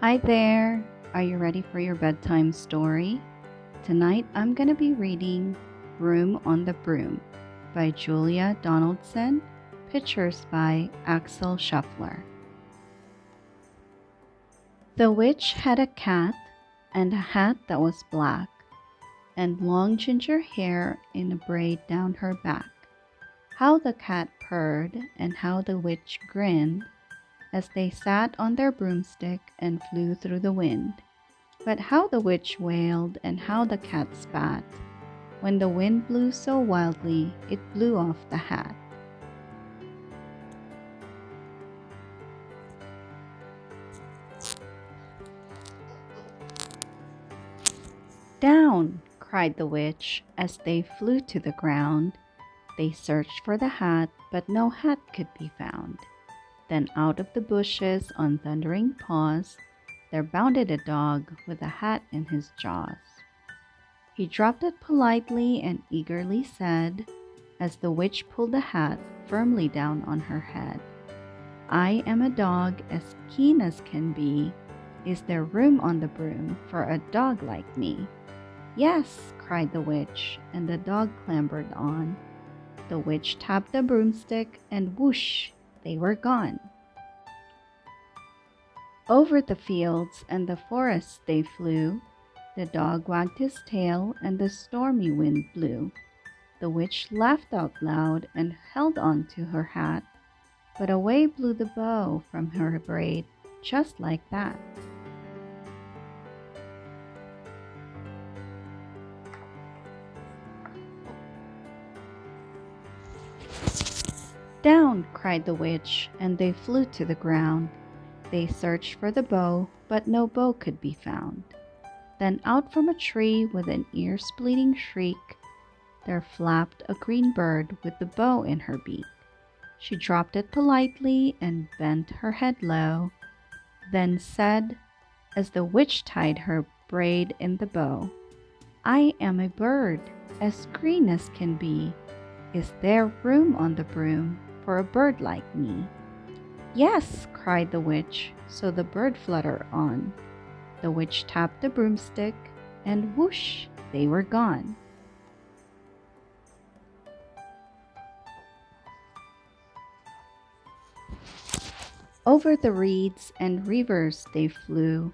Hi there! Are you ready for your bedtime story? Tonight I'm going to be reading Broom on the Broom by Julia Donaldson, pictures by Axel Scheffler. The witch had a cat and a hat that was black, and long ginger hair in a braid down her back. How the cat purred and how the witch grinned as they sat on their broomstick and flew through the wind. But how the witch wailed and how the cat spat. When the wind blew so wildly, it blew off the hat. Down! Cried the witch as they flew to the ground. They searched for the hat, but no hat could be found. Then out of the bushes on thundering paws, there bounded a dog with a hat in his jaws. He dropped it politely and eagerly said, as the witch pulled the hat firmly down on her head, "I am a dog as keen as can be. Is there room on the broom for a dog like me?" "Yes," cried the witch, and the dog clambered on. The witch tapped the broomstick, and whoosh, they were gone. Over the fields and the forests they flew. The dog wagged his tail, and the stormy wind blew. The witch laughed out loud and held on to her hat, but away blew the bow from her braid, just like that. "Down!" cried the witch, and they flew to the ground. They searched for the bow, but no bow could be found. Then out from a tree with an ear-splitting shriek, there flapped a green bird with the bow in her beak. She dropped it politely and bent her head low, then said, as the witch tied her braid in the bow, "I am a bird, as green as can be. Is there room on the broom for a bird like me?" "Yes," cried the witch, so the bird fluttered on. The witch tapped the broomstick, and whoosh, they were gone. Over the reeds and rivers they flew.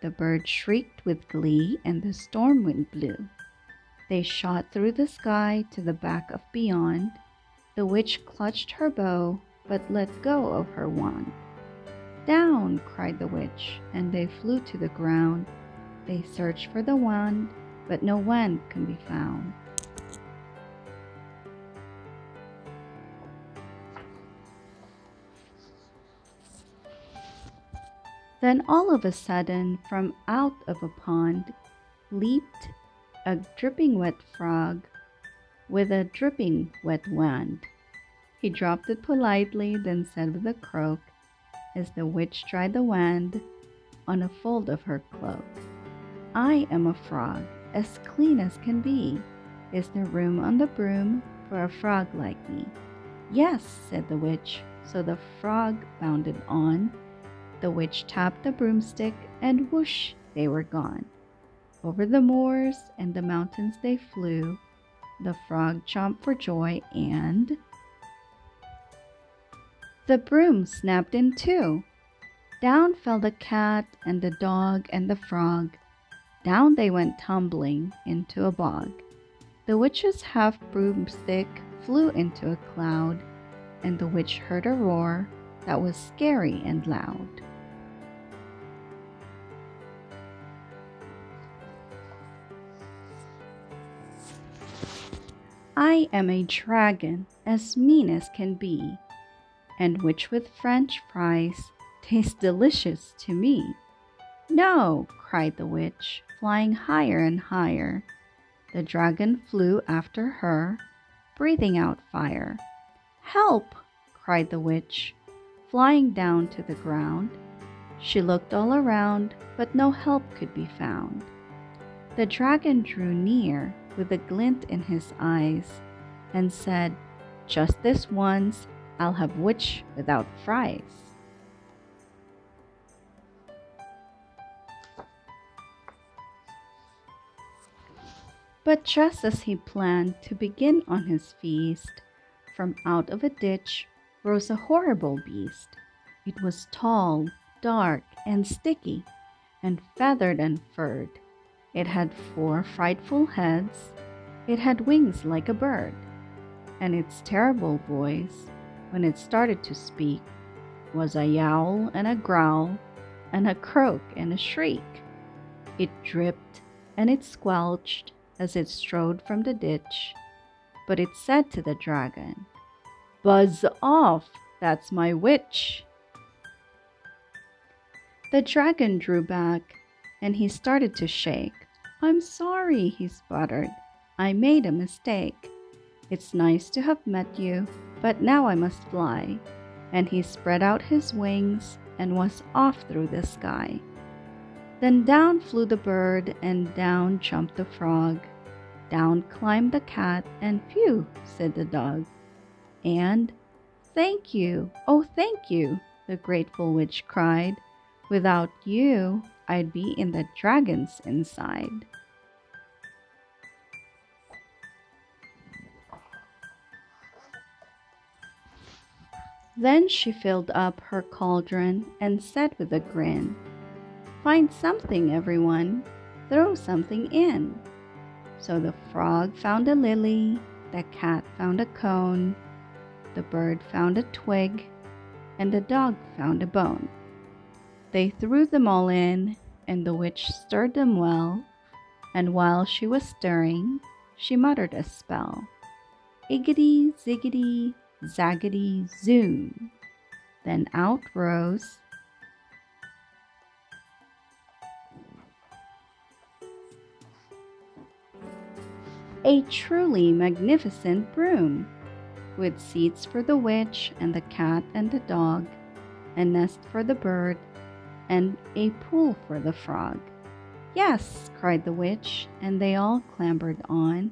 The bird shrieked with glee, and the storm wind blew. They shot through the sky to the back of beyond. The witch clutched her bow, but let go of her wand. "Down!" cried the witch, and they flew to the ground. They searched for the wand, but no wand could be found. Then all of a sudden, from out of a pond, leaped a dripping wet frog with a dripping wet wand. He dropped it politely, then said with a croak, as the witch dried the wand on a fold of her cloak, "I am a frog, as clean as can be. Is there room on the broom for a frog like me?" "Yes," said the witch, so the frog bounded on. The witch tapped the broomstick, and whoosh, they were gone. Over the moors and the mountains they flew. The frog jumped for joy, and the broom snapped in two. Down fell the cat and the dog and the frog. Down they went tumbling into a bog. The witch's half broomstick flew into a cloud, and the witch heard a roar that was scary and loud. "I am a dragon, as mean as can be, and which with French fries tastes delicious to me." "No!" cried the witch, flying higher and higher. The dragon flew after her, breathing out fire. "Help!" cried the witch, flying down to the ground. She looked all around, but no help could be found. The dragon drew near with a glint in his eyes and said, "Just this once, I'll have witch without fries." But just as he planned to begin on his feast, from out of a ditch rose a horrible beast. It was tall, dark, and sticky, and feathered and furred. It had 4 frightful heads. It had wings like a bird. And its terrible voice, when it started to speak, was a yowl and a growl, and a croak and a shriek. It dripped and it squelched as it strode from the ditch, but it said to the dragon, "Buzz off, that's my witch." The dragon drew back, and he started to shake. "I'm sorry," he sputtered. "I made a mistake. It's nice to have met you, but now I must fly." And he spread out his wings and was off through the sky. Then down flew the bird, and down jumped the frog. Down climbed the cat, and phew, said the dog. And, "Thank you, oh thank you," the grateful witch cried. "Without you, I'd be in the dragon's inside." Then she filled up her cauldron and said with a grin, "Find something, everyone, throw something in." So the frog found a lily, the cat found a cone, the bird found a twig, and the dog found a bone. They threw them all in, and the witch stirred them well, and while she was stirring, she muttered a spell. Iggity, ziggity, zaggity, zoom. Then out rose a truly magnificent broom, with seats for the witch and the cat and the dog, a nest for the bird, and a pool for the frog. "Yes," cried the witch, and they all clambered on.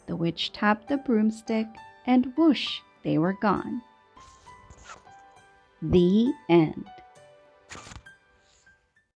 The witch tapped the broomstick, and whoosh, they were gone. The end.